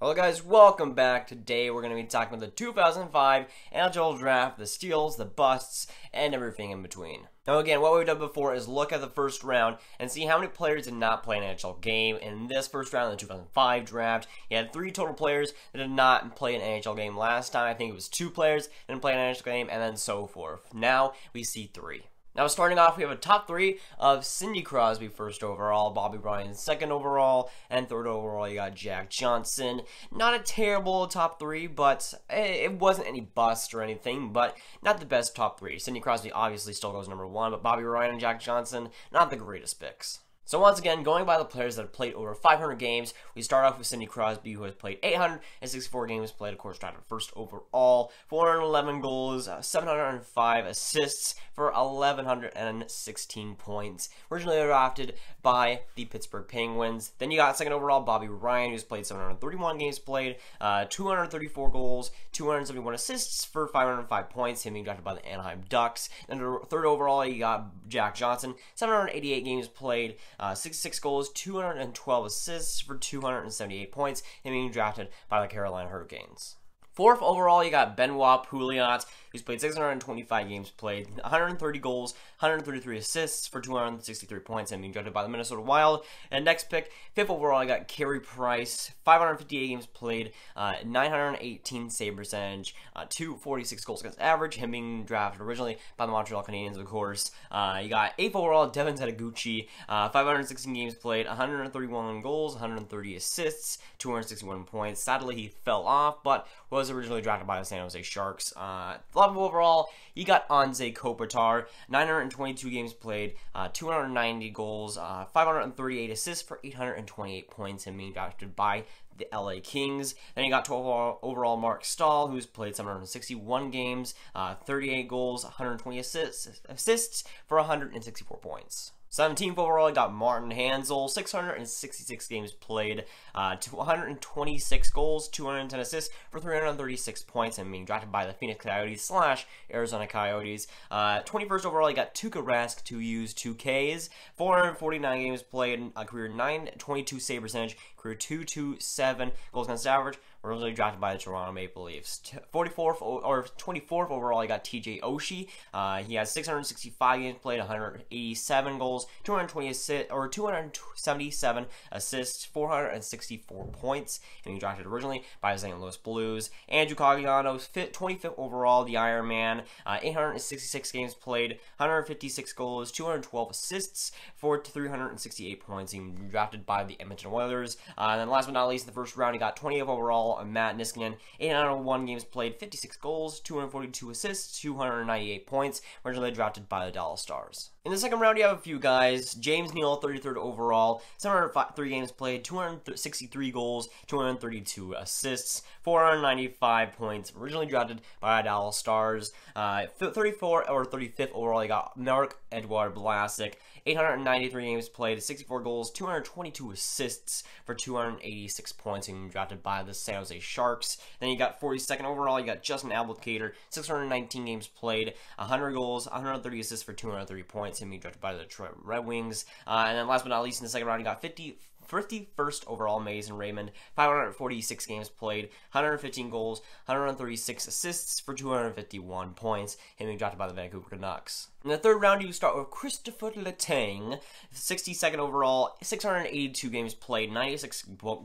Hello guys, welcome back. Today we're going to be talking about the 2005 NHL Draft, the steals, the busts, and everything in between. Now again, what we've done before is look at the first round and see how many players did not play an NHL game. In this first round of the 2005 Draft, you had 3 total players that did not play an NHL game last time. I think it was 2 players that didn't play an NHL game, and then so forth. Now we see 3. Now, starting off, we have a top 3 of Sidney Crosby, first overall, Bobby Ryan, second overall, and third overall, you got Jack Johnson. Not a terrible top 3, but it wasn't any bust or anything, but not the best top 3. Sidney Crosby obviously still goes number 1, but Bobby Ryan and Jack Johnson, not the greatest picks. So once again, going by the players that have played over 500 games, we start off with Sidney Crosby, who has played 864 games, played, of course, drafted first overall, 411 goals, 705 assists for 1,116 points. Originally drafted by the Pittsburgh Penguins. Then you got second overall, Bobby Ryan, who's played 731 games played, 234 goals, 271 assists for 505 points, him being drafted by the Anaheim Ducks. Then third overall, you got Jack Johnson, 788 games played, 66 goals, 212 assists for 278 points, him being drafted by the Carolina Hurricanes. Fourth overall, you got Benoit Pouliot, who's played 625 games played, 130 goals, 133 assists for 263 points, and being drafted by the Minnesota Wild. And next pick, fifth overall, you got Carey Price, 558 games played, 918 save percentage, 246 goals against average, him being drafted originally by the Montreal Canadiens, of course. You got eighth overall, Devin Taguchi, 516 games played, 131 goals, 130 assists, 261 points. Sadly, he fell off, but was originally drafted by the San Jose Sharks. 11th overall, you got Anze Kopitar, 922 games played, 290 goals, 538 assists for 828 points, and being drafted by the LA Kings. Then you got 12th overall Mark Stahl, who's played 761 games, 38 goals, 120 assists for 164 points. 17th overall, you got Martin Hanzal, 666 games played, 126 goals, 210 assists for 336 points, and being drafted by the Phoenix Coyotes / Arizona Coyotes. 21st overall, you got Tuukka Rask, 2 U's, 2 K's, 449 games played, a career 922 save percentage, career 227 goals against average. Originally drafted by the Toronto Maple Leafs. 24th overall, you got TJ Oshie. He has 665 games played, 187 goals, 277 assists, 464 points. And he drafted originally by the St. Louis Blues. Andrew Cogliano, 25th overall, the Iron Man. 866 games played, 156 goals, 212 assists for 368 points. He was drafted by the Edmonton Oilers. And then last but not least, in the first round, he got 20th overall, Matt Niskanen, 801 games played, 56 goals, 242 assists, 298 points, originally drafted by the Dallas Stars. In the second round, you have a few guys. James Neal, 33rd overall, 703 games played, 263 goals, 232 assists, 495 points, originally drafted by the Dallas Stars. 35th overall, you got Marc-Edouard Vlasic, 893 games played, 64 goals, 222 assists for 286 points, and drafted by the San Jose Sharks. Then you got 42nd overall, you got Justin Abdelkader, 619 games played, 100 goals, 130 assists for 230 points, him being drafted by the Detroit Red Wings. And then last but not least, in the second round, you got 51st overall, Mason Raymond, 546 games played, 115 goals, 136 assists for 251 points, him being drafted by the Vancouver Canucks. In the third round, you start with Christopher Letang, 62nd overall, 682 games played, 96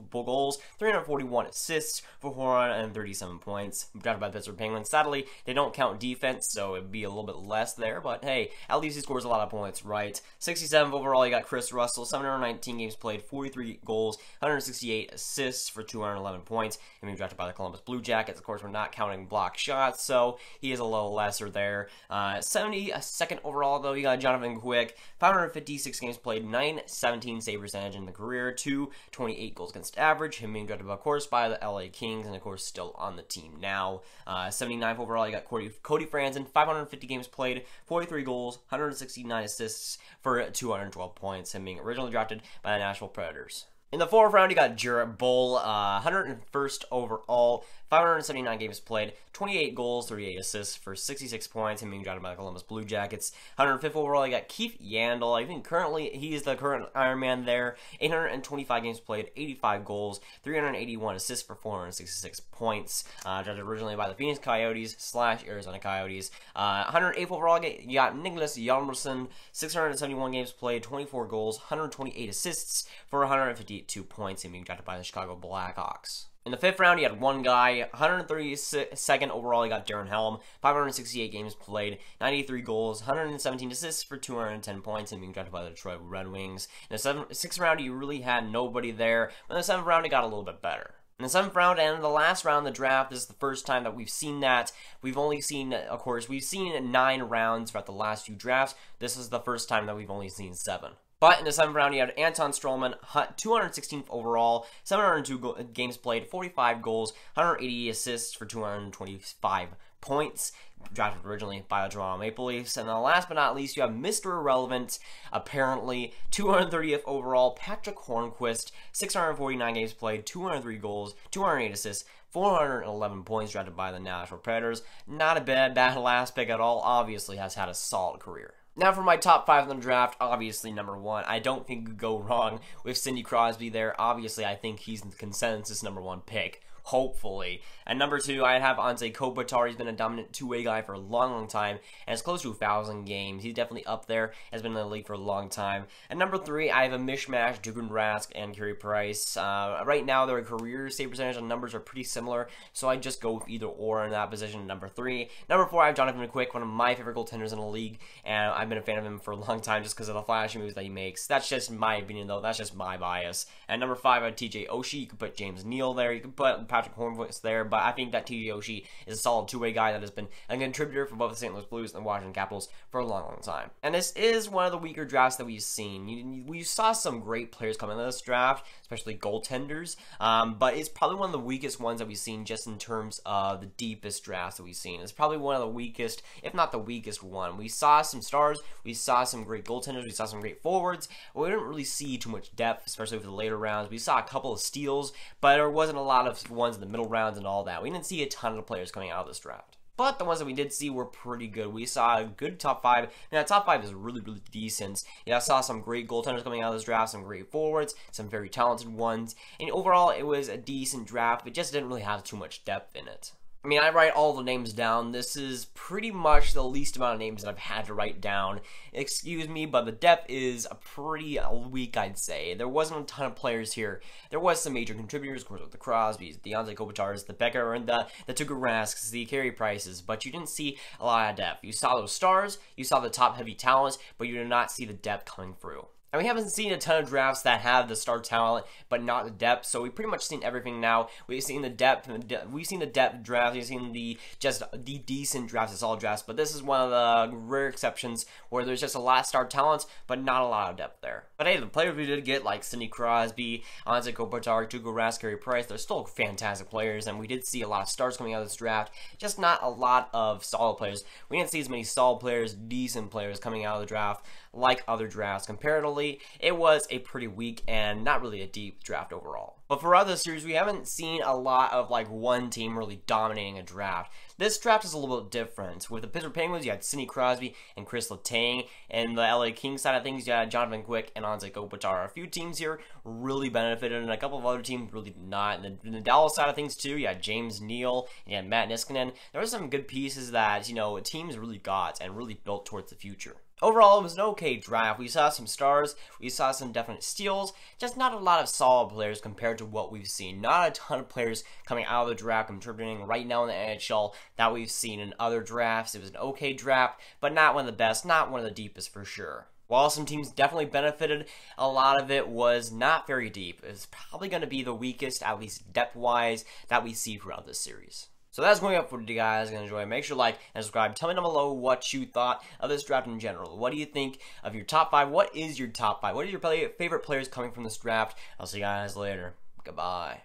goals, 341 assists for 437 points, drafted by the Pittsburgh Penguins. Sadly, they don't count defense, so it'd be a little bit less there, but hey, at least he scores a lot of points, right? 67th overall, you got Chris Russell, 719 games played, 43 goals, 168 assists for 211 points, and being drafted by the Columbus Blue Jackets. Of course, we're not counting block shots, so he is a little lesser there. 72nd overall, though, you got Jonathan Quick, 556 games played, 917 save percentage in the career, 228 goals against average, him being drafted, of course, by the LA Kings, and of course, still on the team now. 79th overall, you got Cody Franzen, 550 games played, 43 goals, 169 assists for 212 points, him being originally drafted by the Nashville Predators. In the fourth round, you got Jarrett Bull, 101st overall, 579 games played, 28 goals, 38 assists for 66 points, him being drafted by the Columbus Blue Jackets. 105th overall, you got Keith Yandel. I think currently he is the current Iron Man there. 825 games played, 85 goals, 381 assists for 466 points. Drafted originally by the Phoenix Coyotes / Arizona Coyotes. 108th overall, you got Nicholas Hjalmarsson, 671 games played, 24 goals, 128 assists for 152 points, him being drafted by the Chicago Blackhawks. In the fifth round, you had one guy, 132nd overall, you got Darren Helm, 568 games played, 93 goals, 117 assists for 210 points, and being drafted by the Detroit Red Wings. In the sixth round, you really had nobody there, but in the seventh round, it got a little bit better. In the seventh round and the last round of the draft, this is the first time that we've seen that. We've only seen, of course, we've seen 9 rounds throughout the last few drafts. This is the first time that we've only seen 7. But in the 7th round, you had Anton Stralman, 216th overall, 702 games played, 45 goals, 180 assists for 225 points, drafted originally by the Toronto Maple Leafs. And then last but not least, you have Mr. Irrelevant, apparently, 230th overall, Patrick Hornquist, 649 games played, 203 goals, 208 assists, 411 points, drafted by the Nashville Predators. Not a bad last pick at all, obviously has had a solid career. Now for my top 5 in the draft, obviously number 1, I don't think you could go wrong with Sidney Crosby there. Obviously, I think he's the consensus number 1 pick, hopefully. And number 2, I'd have Anze Kopitar. He's been a dominant two-way guy for a long time, and it's close to 1,000 games. He's definitely up there, has been in the league for a long time. And number 3, I have a mishmash, Tuukka Rask and Carey Price. Right now, their career save percentage and numbers are pretty similar, so I just go with either or in that position. Number 3. Number 4, I have Jonathan Quick, one of my favorite goaltenders in the league, and I've been a fan of him for a long time just because of the flashy moves that he makes. That's just my opinion, though. That's just my bias. And number 5, I have TJ Oshie. You could put James Neal there. You could put Patrick Hornquist there, but I think that TJ Oshie is a solid two-way guy that has been a contributor for both the St. Louis Blues and the Washington Capitals for a long time. And this is one of the weaker drafts that we've seen. We saw some great players come into this draft, especially goaltenders, but it's probably one of the weakest ones that we've seen just in terms of the deepest drafts that we've seen. It's probably one of the weakest, if not the weakest one. We saw some stars, we saw some great goaltenders, we saw some great forwards, but we didn't really see too much depth, especially for the later rounds. We saw a couple of steals, but there wasn't a lot of ones in the middle rounds and all that. We didn't see a ton of players coming out of this draft. But the ones that we did see were pretty good. We saw a good top 5, and that top 5 is really decent. I saw some great goaltenders coming out of this draft, some great forwards, some very talented ones, and overall it was a decent draft. It just didn't really have too much depth in it. I mean, I write all the names down. This is pretty much the least amount of names that I've had to write down. Excuse me, but the depth is pretty weak, I'd say. There wasn't a ton of players here. There was some major contributors, of course, with the Crosbys, the Anze Kopitars, the Becker, and the Tuukka Rasks, the Carey Prices, but you didn't see a lot of depth. You saw those stars, you saw the top heavy talents, but you did not see the depth coming through. And we haven't seen a ton of drafts that have the star talent, but not the depth. So we've pretty much seen everything now. We've seen the depth. We've seen the depth draft. We've seen the decent drafts, the solid drafts. But this is one of the rare exceptions where there's just a lot of star talent, but not a lot of depth there. But hey, the players we did get, like Sidney Crosby, Anze Kopitar, Tuukka Rask, Carey Price, they're still fantastic players, and we did see a lot of stars coming out of this draft. Just not a lot of solid players. We didn't see as many solid players, decent players coming out of the draft like other drafts. Comparatively, it was a pretty weak and not really a deep draft overall. But for other series, we haven't seen a lot of like one team really dominating a draft. This draft is a little bit different. With the Pittsburgh Penguins, you had Sidney Crosby and Chris Letang, and the LA Kings side of things, you had Jonathan Quick and Anze Kopitar. A few teams here really benefited, and a couple of other teams really did not. And the Dallas side of things too, you had James Neal and you had Matt Niskanen. There were some good pieces that teams really got and really built towards the future. Overall, it was an okay draft. We saw some stars, we saw some definite steals, just not a lot of solid players compared to what we've seen. Not a ton of players coming out of the draft contributing right now in the NHL that we've seen in other drafts. It was an okay draft, but not one of the best, not one of the deepest for sure. While some teams definitely benefited, a lot of it was not very deep. It's probably going to be the weakest, at least depth-wise, that we see throughout this series. So that's going up for today, guys. Gonna enjoy. Make sure to like and subscribe. Tell me down below what you thought of this draft in general. What do you think of your top 5? What is your top 5? What are your favorite players coming from this draft? I'll see you guys later. Goodbye.